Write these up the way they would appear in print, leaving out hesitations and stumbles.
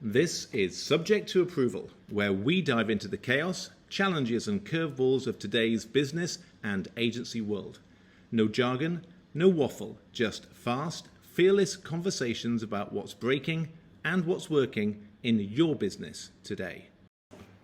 This is Subject to Approval, where we dive into the chaos, challenges and curveballs of today's business and agency world. No jargon, no waffle, just fast, fearless conversations about what's breaking and what's working in your business today.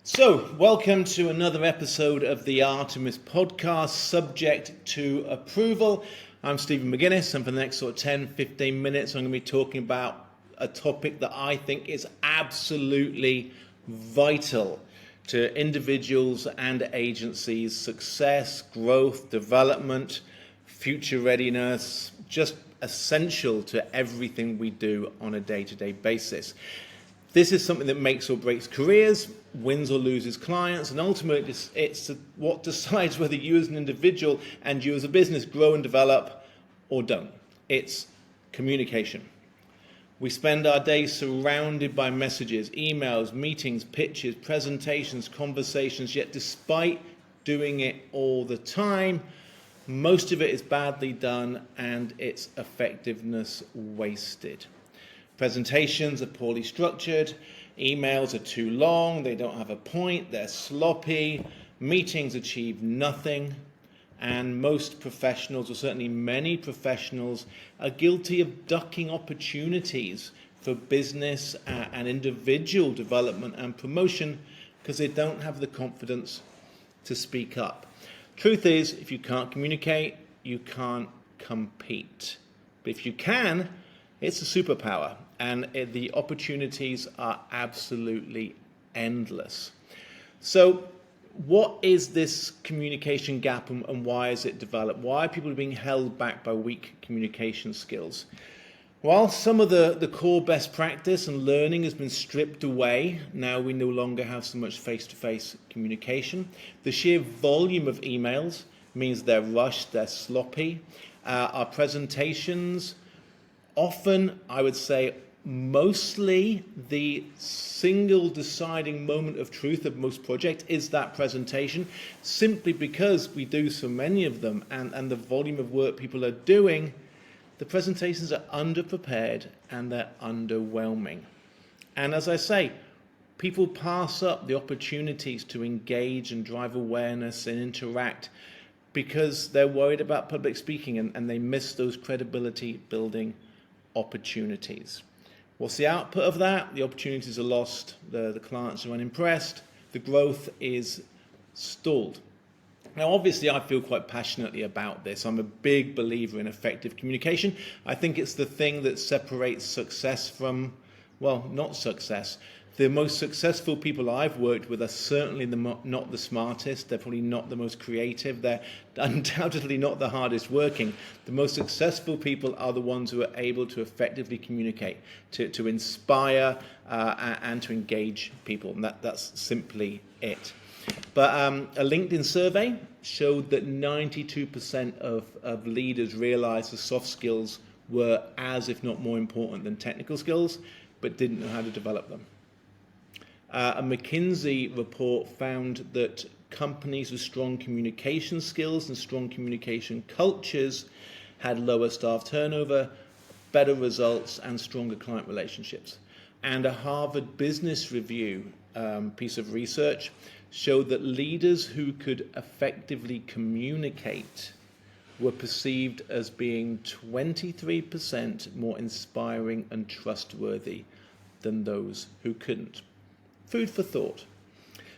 So, welcome to another episode of the Artemis podcast, Subject to Approval. I'm Stephen McGinnes, and for the next 10-15 minutes, I'm going to be talking about a topic that I think is absolutely vital to individuals and agencies' success, growth, development, future readiness, just essential to everything we do on a day-to-day basis. This is something that makes or breaks careers, wins or loses clients, and ultimately it's what decides whether you as an individual and you as a business grow and develop or don't. It's communication. We spend our days surrounded by messages, emails, meetings, pitches, presentations, conversations, yet despite doing it all the time, most of it is badly done and its effectiveness wasted. Presentations are poorly structured, emails are too long, they don't have a point, they're sloppy, meetings achieve nothing, and most professionals, or certainly many professionals, are guilty of ducking opportunities for business and individual development and promotion because they don't have the confidence to speak up. Truth is, if you can't communicate, you can't compete. But if you can, it's a superpower, and the opportunities are absolutely endless. So, what is this communication gap and why is it developed? Why are people being held back by weak communication skills? Well, some of the core best practice and learning has been stripped away. Now we no longer have so much face-to-face communication. The sheer volume of emails means they're rushed, they're sloppy. Our presentations, often, I would say, mostly the single deciding moment of truth of most projects is that presentation, simply because we do so many of them and the volume of work people are doing, the presentations are underprepared and they're underwhelming. And as I say, people pass up the opportunities to engage and drive awareness and interact because they're worried about public speaking and they miss those credibility building opportunities. What's the output of that? The opportunities are lost, the clients are unimpressed, the growth is stalled. Now, obviously, I feel quite passionately about this. I'm a big believer in effective communication. I think it's the thing that separates success from, well, not success. The most successful people I've worked with are certainly not the smartest. They're probably not the most creative. They're undoubtedly not the hardest working. The most successful people are the ones who are able to effectively communicate, to inspire and to engage people. And that's simply it. But a LinkedIn survey showed that 92% of leaders realized the soft skills were as, if not more important than technical skills, but didn't know how to develop them. A McGinnes report found that companies with strong communication skills and strong communication cultures had lower staff turnover, better results, and stronger client relationships. And a Harvard Business Review piece of research showed that leaders who could effectively communicate were perceived as being 23% more inspiring and trustworthy than those who couldn't. Food for thought.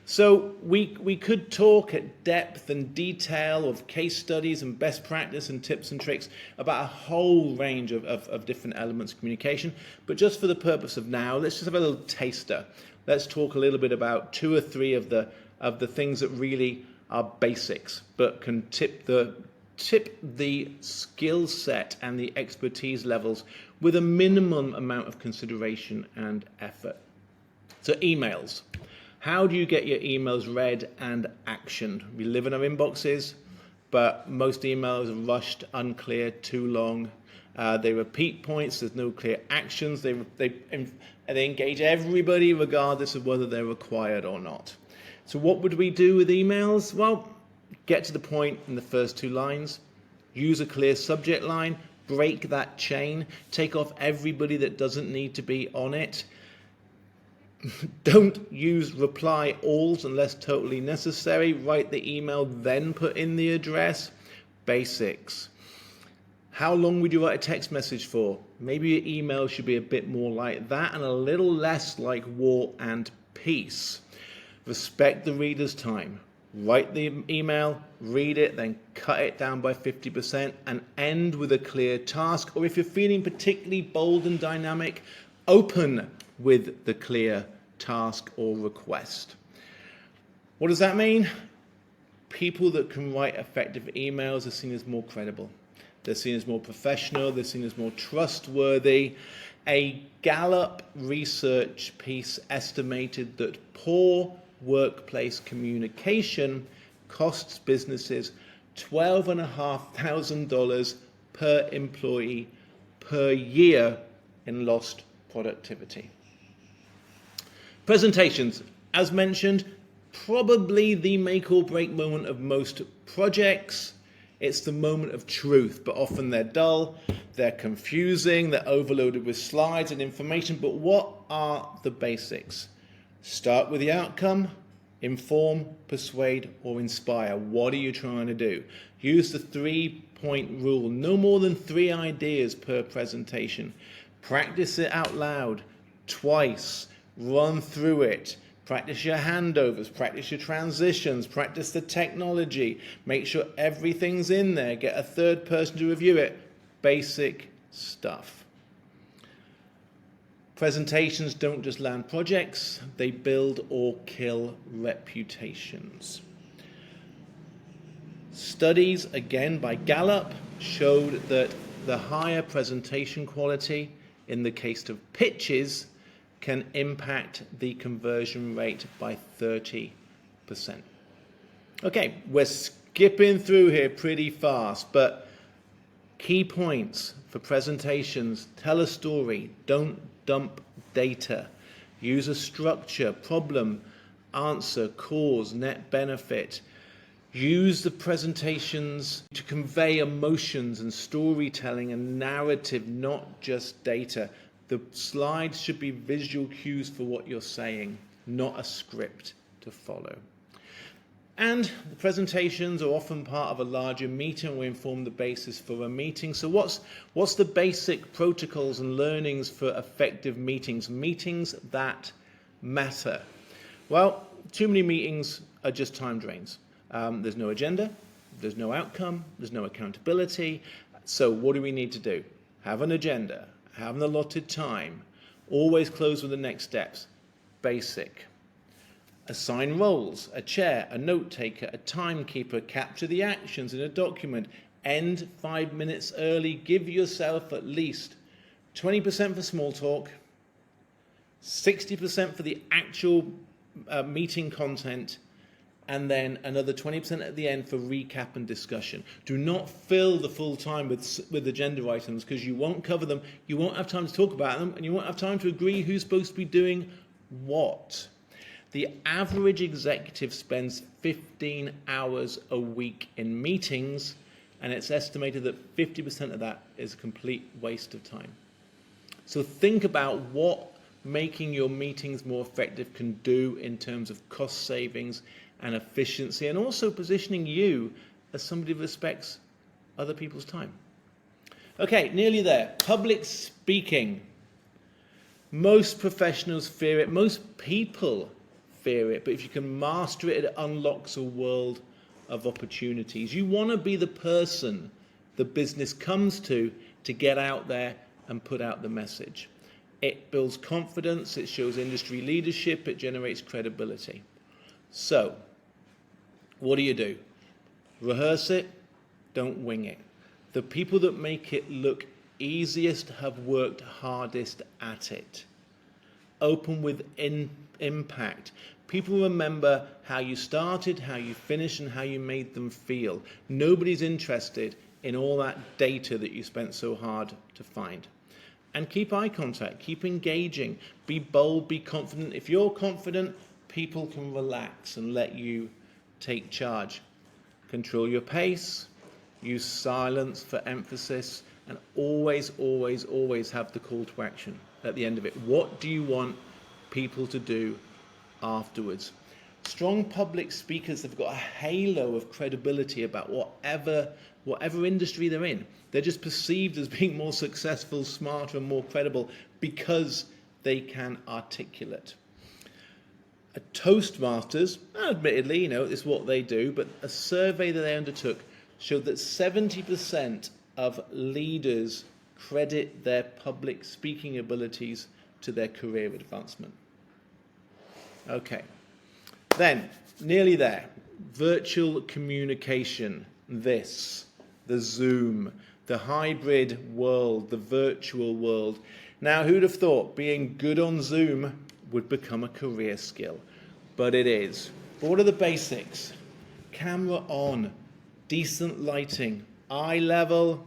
So we could talk at depth and detail of case studies and best practice and tips and tricks about a whole range of different elements of communication. But just for the purpose of now, let's just have a little taster. Let's talk a little bit about two or three of the things that really are basics, but can tip the skill set and the expertise levels with a minimum amount of consideration and effort. So emails. How do you get your emails read and actioned? We live in our inboxes, but most emails are rushed, unclear, too long. They repeat points. There's no clear actions. They engage everybody regardless of whether they're required or not. So what would we do with emails? Well, get to the point in the first two lines. Use a clear subject line. Break that chain. Take off everybody that doesn't need to be on it. Don't use reply alls unless totally necessary. Write the email, then put in the address. Basics. How long would you write a text message for? Maybe your email should be a bit more like that and a little less like War and Peace. Respect the reader's time. Write the email, read it, then cut it down by 50% and end with a clear task. Or if you're feeling particularly bold and dynamic, open with the clear task or request. What does that mean? People that can write effective emails are seen as more credible. They're seen as more professional. They're seen as more trustworthy. A Gallup research piece estimated that poor workplace communication costs businesses $12,500 per employee per year in lost productivity. Presentations, as mentioned, probably the make or break moment of most projects. It's the moment of truth, but often they're dull, they're confusing, they're overloaded with slides and information. But what are the basics? Start with the outcome, inform, persuade, or inspire. What are you trying to do? Use the 3-point rule. No more than 3 ideas per presentation. Practice it out loud twice. Run through it. Practice your handovers, practice your transitions, practice the technology. Make sure everything's in there. Get a third person to review it. Basic stuff. Presentations don't just land projects, they build or kill reputations. Studies, again by Gallup, showed that the higher presentation quality in the case of pitches can impact the conversion rate by 30%. Okay, we're skipping through here pretty fast, but key points for presentations: tell a story, don't dump data, use a structure, problem, answer, cause, net benefit. Use the presentations to convey emotions and storytelling and narrative, not just data. The slides should be visual cues for what you're saying, not a script to follow. And the presentations are often part of a larger meeting. We inform the basis for a meeting. So what's the basic protocols and learnings for effective meetings? Meetings that matter. Well, too many meetings are just time drains. There's no agenda, there's no outcome, there's no accountability. So what do we need to do? Have an agenda. Have an allotted time. Always close with the next steps. Basic. Assign roles, a chair, a note taker, a timekeeper, capture the actions in a document. End 5 minutes early. Give yourself at least 20% for small talk, 60% for the actual meeting content, and then another 20% at the end for recap and discussion. Do not fill the full time with agenda items, because you won't cover them, you won't have time to talk about them, and you won't have time to agree who's supposed to be doing what. The average executive spends 15 hours a week in meetings, and it's estimated that 50% of that is a complete waste of time. So think about what making your meetings more effective can do in terms of cost savings and efficiency, and also positioning you as somebody who respects other people's time. Okay, nearly there. Public speaking. Most professionals fear it. Most people fear it. But if you can master it, it unlocks a world of opportunities. You want to be the person the business comes to get out there and put out the message. It builds confidence. It shows industry leadership. It generates credibility. So, what do? Rehearse it, don't wing it. The people that make it look easiest have worked hardest at it. Open with impact. People remember how you started, how you finished, and how you made them feel. Nobody's interested in all that data that you spent so hard to find. And keep eye contact, keep engaging, be bold, be confident. If you're confident, people can relax and let you take charge. Control your pace, use silence for emphasis, and always, always, always have the call to action at the end of it. What do you want people to do afterwards. Strong public speakers have got a halo of credibility about whatever industry they're in. They're just perceived as being more successful, smarter, and more credible because they can articulate. Toastmasters, admittedly, it's what they do, but a survey that they undertook showed that 70% of leaders credit their public speaking abilities to their career advancement. Okay, then, nearly there. Virtual communication, the Zoom, the hybrid world, the virtual world. Now, who'd have thought being good on Zoom would become a career skill? But it is. But what are the basics? Camera on, decent lighting, eye level,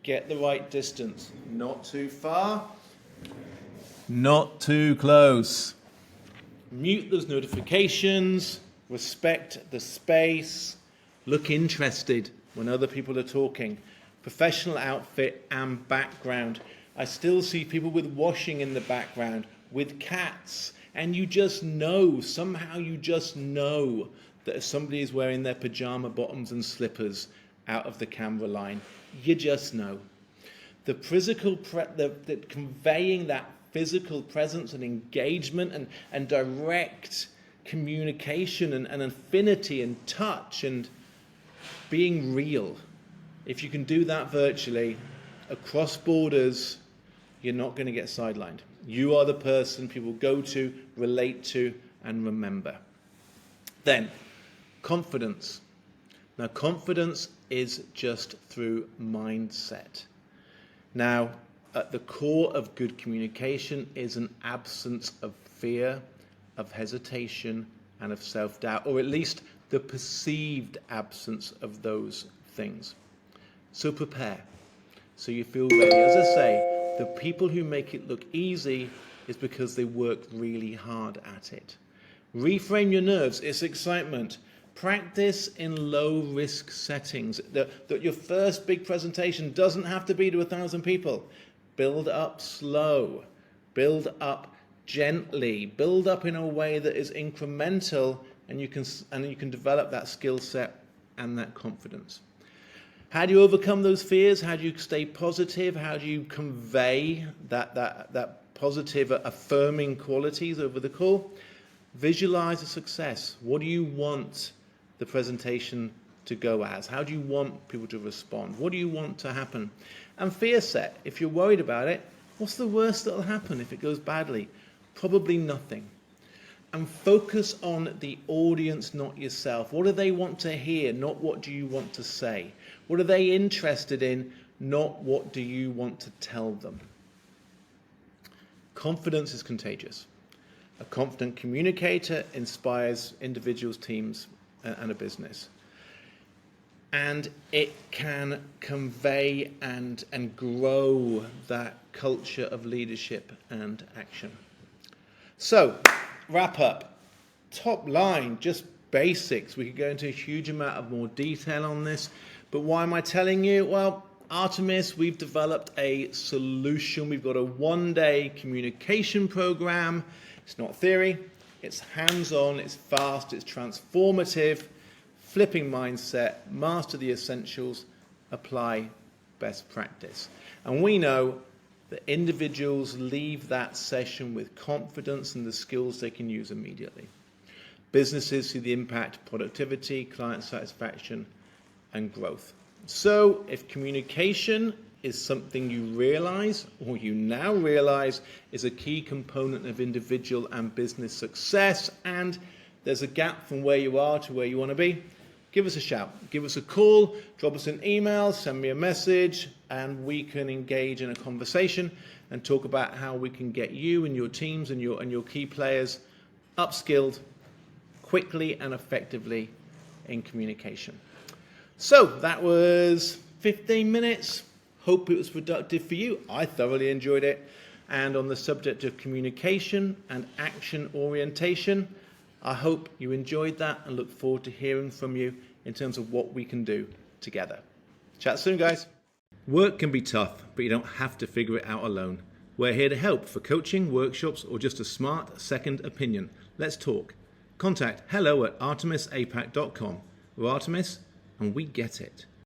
get the right distance. Not too far, not too close. Mute those notifications, respect the space, look interested when other people are talking. Professional outfit and background. I still see people with washing in the background, with cats, and you just know, somehow you just know that if somebody is wearing their pajama bottoms and slippers out of the camera line, you just know. The physical, conveying that physical presence and engagement and direct communication and affinity and touch and being real. If you can do that virtually, across borders, you're not going to get sidelined. You are the person people go to, relate to, and remember. Then, confidence. Now, confidence is just through mindset. Now, at the core of good communication is an absence of fear, of hesitation, and of self-doubt, or at least the perceived absence of those things. So prepare, so you feel ready. As I say, the people who make it look easy is because they work really hard at it. Reframe your nerves, it's excitement. Practice in low-risk settings. That your first big presentation doesn't have to be to 1,000 people. Build up slow, build up gently, build up in a way that is incremental, and you can develop that skill set and that confidence. How do you overcome those fears? How do you stay positive? How do you convey that positive, affirming qualities over the call? Visualize a success. What do you want the presentation to go as? How do you want people to respond? What do you want to happen? And fear set. If you're worried about it, what's the worst that'll happen if it goes badly? Probably nothing. And focus on the audience, not yourself. What do they want to hear, not what do you want to say? What are they interested in, not what do you want to tell them? Confidence is contagious. A confident communicator inspires individuals, teams, and a business. And it can convey and grow that culture of leadership and action. So, wrap up. Top line, just basics. We could go into a huge amount of more detail on this, but why am I telling you? Well, Artemis, we've developed a solution. We've got a one-day communication program. It's not theory, it's hands-on, it's fast, it's transformative, flipping mindset, master the essentials, apply best practice. And we know that individuals leave that session with confidence and the skills they can use immediately. Businesses see the impact, productivity, client satisfaction, and growth. So if communication is something you realize, or you now realize, is a key component of individual and business success, and there's a gap from where you are to where you want to be, give us a shout, give us a call, drop us an email, send me a message, and we can engage in a conversation and talk about how we can get you and your teams and your key players upskilled quickly and effectively in communication. So that was 15 minutes. Hope it was productive for you. I thoroughly enjoyed it. And on the subject of communication and action orientation, I hope you enjoyed that and look forward to hearing from you in terms of what we can do together. Chat soon, guys. Work can be tough, but you don't have to figure it out alone. We're here to help for coaching, workshops, or just a smart second opinion. Let's talk. Contact hello@artemisapac.com. We're Artemis, and we get it.